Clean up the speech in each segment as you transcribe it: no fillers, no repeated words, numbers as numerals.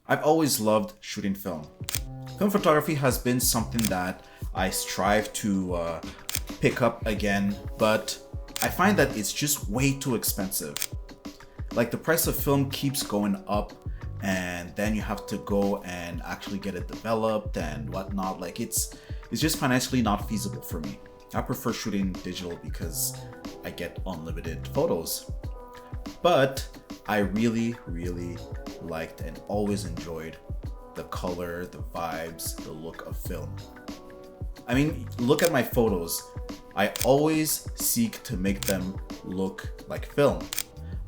I've always loved shooting film. Film photography has been something that I strive to pick up again, but I find that it's just way too expensive. Like, the price of film keeps going up, and then you have to go and actually get it developed and whatnot. Like, it's just financially not feasible for me. I prefer shooting digital because I get unlimited photos. But I really liked and always enjoyed the color, the vibes, the look of film. I mean, look at my photos. I always seek to make them look like film.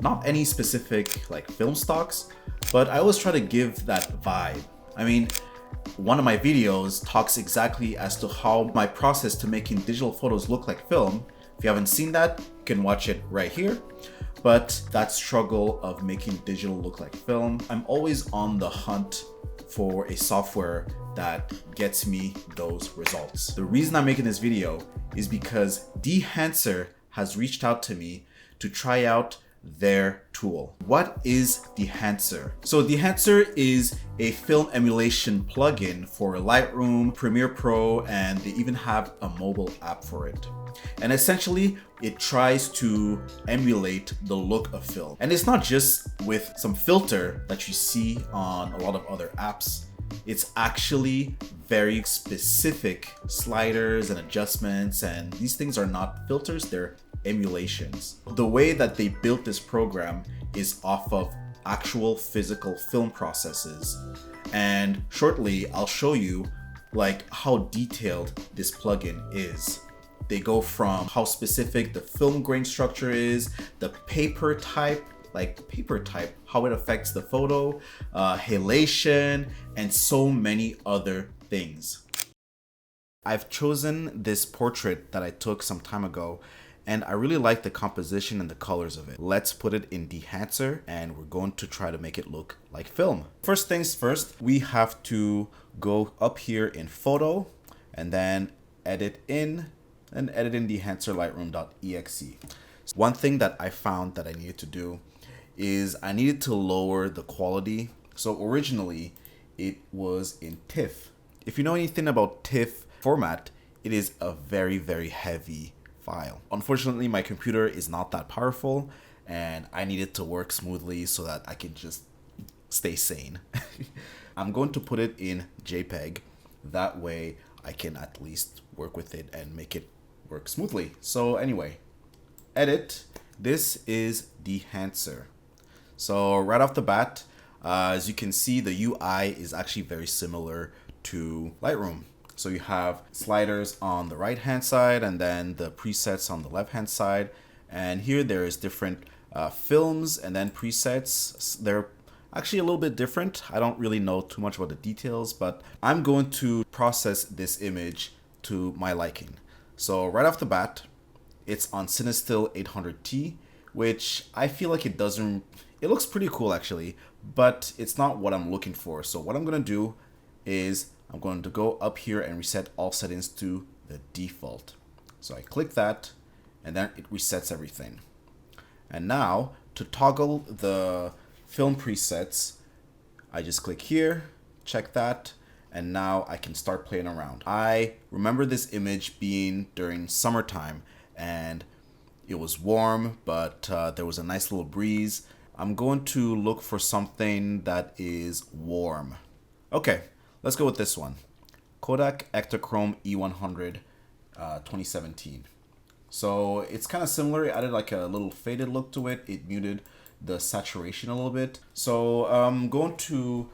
Not any specific like film stocks, but I always try to give that vibe. I mean, one of my videos talks exactly as to how my process to making digital photos look like film. If you haven't seen that, you can watch it right here. But that struggle of making digital look like film, I'm always on the hunt for a software that gets me those results. The reason I'm making this video is because Dehancer has reached out to me to try out their tool. What is Dehancer? So Dehancer is a film emulation plugin for Lightroom, Premiere Pro, and they even have a mobile app for it. And essentially, it tries to emulate the look of film. And it's not just with some filter that you see on a lot of other apps. It's actually very specific sliders and adjustments, and these things are not filters, they're emulations. The way that they built this program is off of actual physical film processes. And shortly, I'll show you like how detailed this plugin is. They go from how specific the film grain structure is, the paper type, how it affects the photo, halation, and so many other things. I've chosen this portrait that I took some time ago, and I really like the composition and the colors of it. Let's put it in Dehancer, and we're going to try to make it look like film. First things first, we have to go up here in photo, and then edit in Dehancer Lightroom.exe. One thing that I found that I needed to do is I needed to lower the quality. So originally it was in TIFF. If you know anything about TIFF format, it is a very heavy file. Unfortunately, my computer is not that powerful, and I need it to work smoothly so that I can just stay sane. I'm going to put it in JPEG. That way I can at least work with it and make it work smoothly. So anyway, edit. This is Dehancer. So right off the bat, as you can see, the UI is actually very similar to Lightroom. So you have sliders on the right hand side and then the presets on the left hand side. And here there is different films and then presets. They're actually a little bit different. I don't really know too much about the details, but I'm going to process this image to my liking. So right off the bat, it's on Cinestill 800T, which I feel like it looks pretty cool actually, but it's not what I'm looking for. So what I'm gonna do is I'm going to go up here and reset all settings to the default. So I click that and then it resets everything. And now to toggle the film presets, I just click here, check that, and now I can start playing around. I remember this image being during summertime and it was warm, but there was a nice little breeze. I'm going to look for something that is warm. Okay, let's go with this one. Kodak Ektachrome E100 2017. So it's kind of similar. It added like a little faded look to it. It muted the saturation a little bit. So I'm going to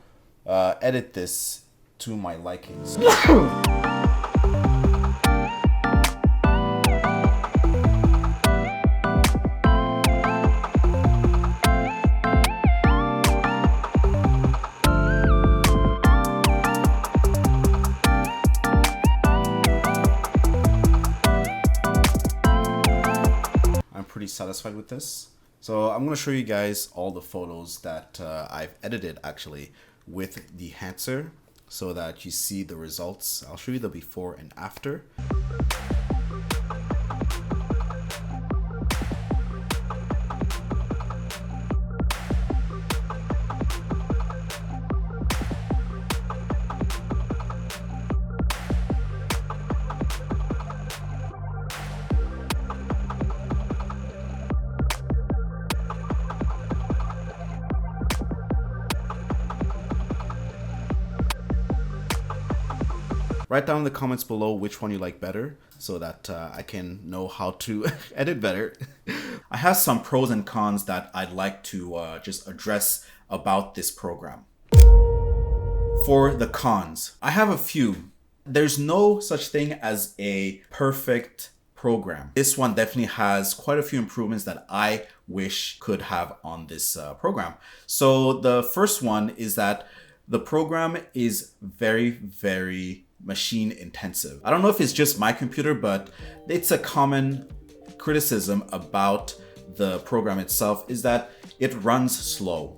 edit this to my likings. Pretty satisfied with this. So I'm going to show you guys all the photos that I've edited actually with Dehancer so that you see the results. I'll show you the before and after. Write down in the comments below which one you like better so that I can know how to edit better. I have some pros and cons that I'd like to just address about this program. For the cons, I have a few. There's no such thing as a perfect program. This one definitely has quite a few improvements that I wish could have on this program. So the first one is that the program is very, very machine intensive. I don't know if it's just my computer, but it's a common criticism about the program itself is that it runs slow.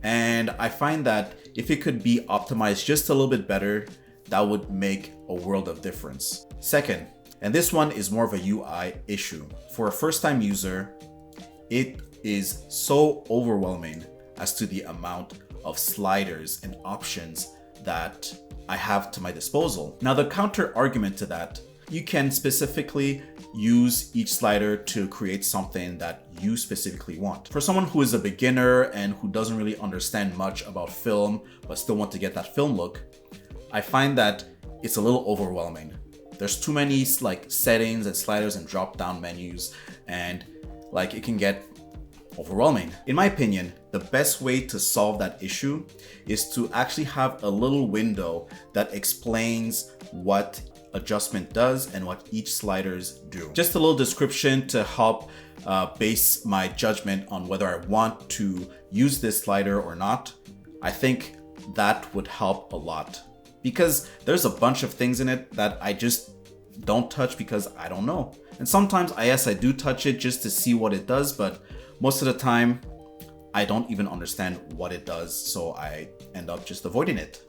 And I find that if it could be optimized just a little bit better, that would make a world of difference. Second, and this one is more of a UI issue. For a first-time user, it is so overwhelming as to the amount of sliders and options that I have to my disposal. Now, the counter argument to that, you can specifically use each slider to create something that you specifically want. For someone who is a beginner and who doesn't really understand much about film, but still want to get that film look, I find that it's a little overwhelming. There's too many like settings and sliders and drop down menus, and like it can get overwhelming. In my opinion, the best way to solve that issue is to actually have a little window that explains what adjustment does and what each sliders do. Just a little description to help base my judgment on whether I want to use this slider or not. I think that would help a lot because there's a bunch of things in it that I just don't touch because I don't know. And sometimes I do touch it just to see what it does, but most of the time I don't even understand what it does, so I end up just avoiding it.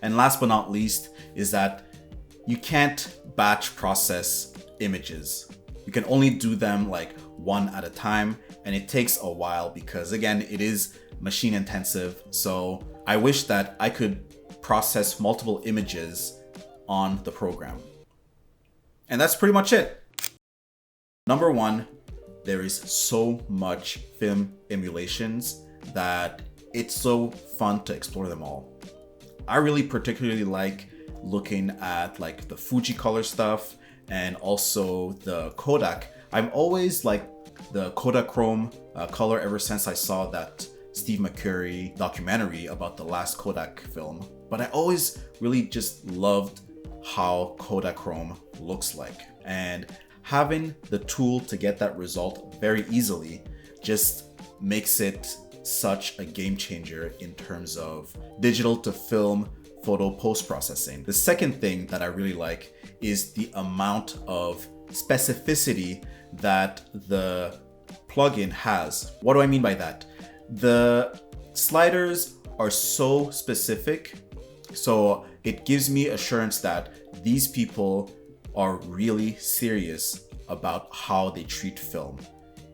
And last but not least is that you can't batch process images. You can only do them like one at a time, and it takes a while because again, it is machine intensive. So I wish that I could process multiple images on the program. And that's pretty much it. Number one, there is so much film emulations that it's so fun to explore them all. I really particularly like looking at like the Fuji color stuff and also the Kodak. I'm always like the Kodachrome color ever since I saw that Steve McCurry documentary about the last Kodak film. But I always really just loved how Kodachrome looks like, and having the tool to get that result very easily just makes it such a game changer in terms of digital to film photo post-processing. The second thing that I really like is the amount of specificity that the plugin has. What do I mean by that? The sliders are so specific, so it gives me assurance that these people are really serious about how they treat film.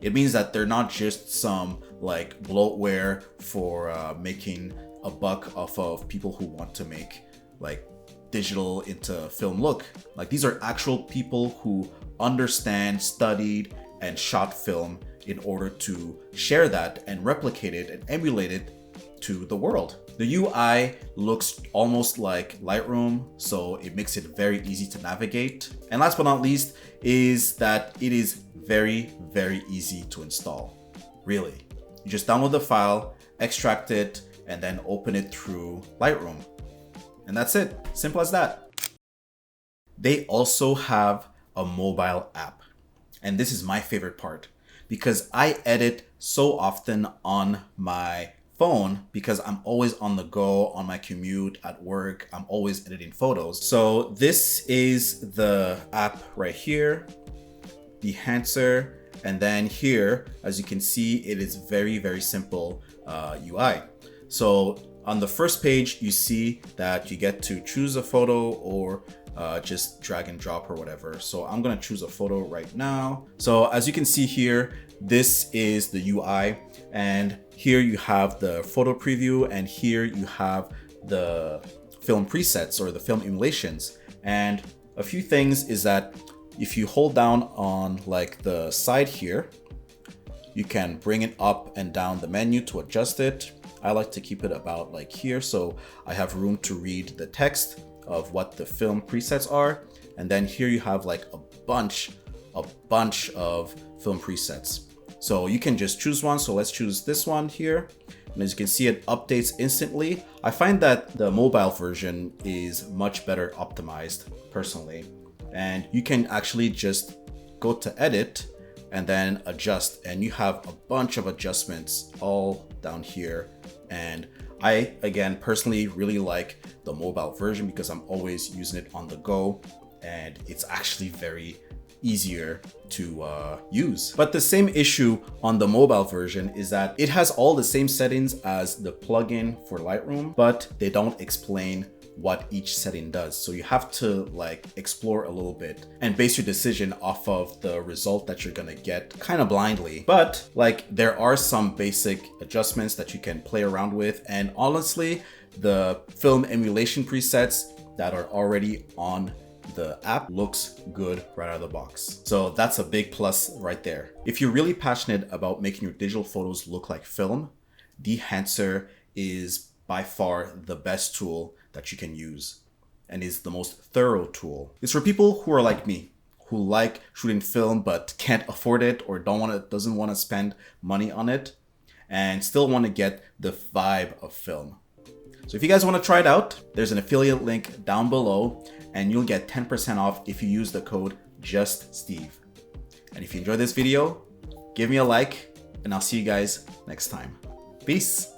It means that they're not just some like bloatware for making a buck off of people who want to make like digital into film look. Like these are actual people who understand, studied, and shot film in order to share that and replicate it and emulate it to the world. The UI looks almost like Lightroom, so it makes it very easy to navigate. And last but not least is that it is very, very easy to install. Really. You just download the file, extract it, and then open it through Lightroom. And that's it. Simple as that. They also have a mobile app. And this is my favorite part because I edit so often on my phone because I'm always on the go, on my commute, at work. I'm always editing photos. So this is the app right here, Dehancer. And then here, as you can see, it is very, very simple UI. So on the first page, you see that you get to choose a photo or just drag and drop or whatever. So I'm gonna choose a photo right now. So as you can see here, this is the UI, and here you have the photo preview, and here you have the film presets or the film emulations. And a few things is that if you hold down on like the side here, you can bring it up and down the menu to adjust it. I like to keep it about like here, so I have room to read the text. of what the film presets are. And then here you have like a bunch of film presets. So you can just choose one. So let's choose this one here. And as you can see, it updates instantly. I find that the mobile version is much better optimized personally. And you can actually just go to edit and then adjust, and you have a bunch of adjustments all down here. And I, again, personally really like the mobile version because I'm always using it on the go, and it's actually very easier to use. But the same issue on the mobile version is that it has all the same settings as the plugin for Lightroom, but they don't explain what each setting does. So you have to like explore a little bit and base your decision off of the result that you're gonna get kind of blindly. But like there are some basic adjustments that you can play around with. And honestly, the film emulation presets that are already on the app looks good right out of the box. So that's a big plus right there. If you're really passionate about making your digital photos look like film, Dehancer is by far the best tool that you can use and is the most thorough tool. It's for people who are like me, who like shooting film but can't afford it or doesn't want to spend money on it and still want to get the vibe of film. So if you guys want to try it out, there's an affiliate link down below and you'll get 10% off if you use the code just.steeve. And if you enjoyed this video, give me a like and I'll see you guys next time. Peace.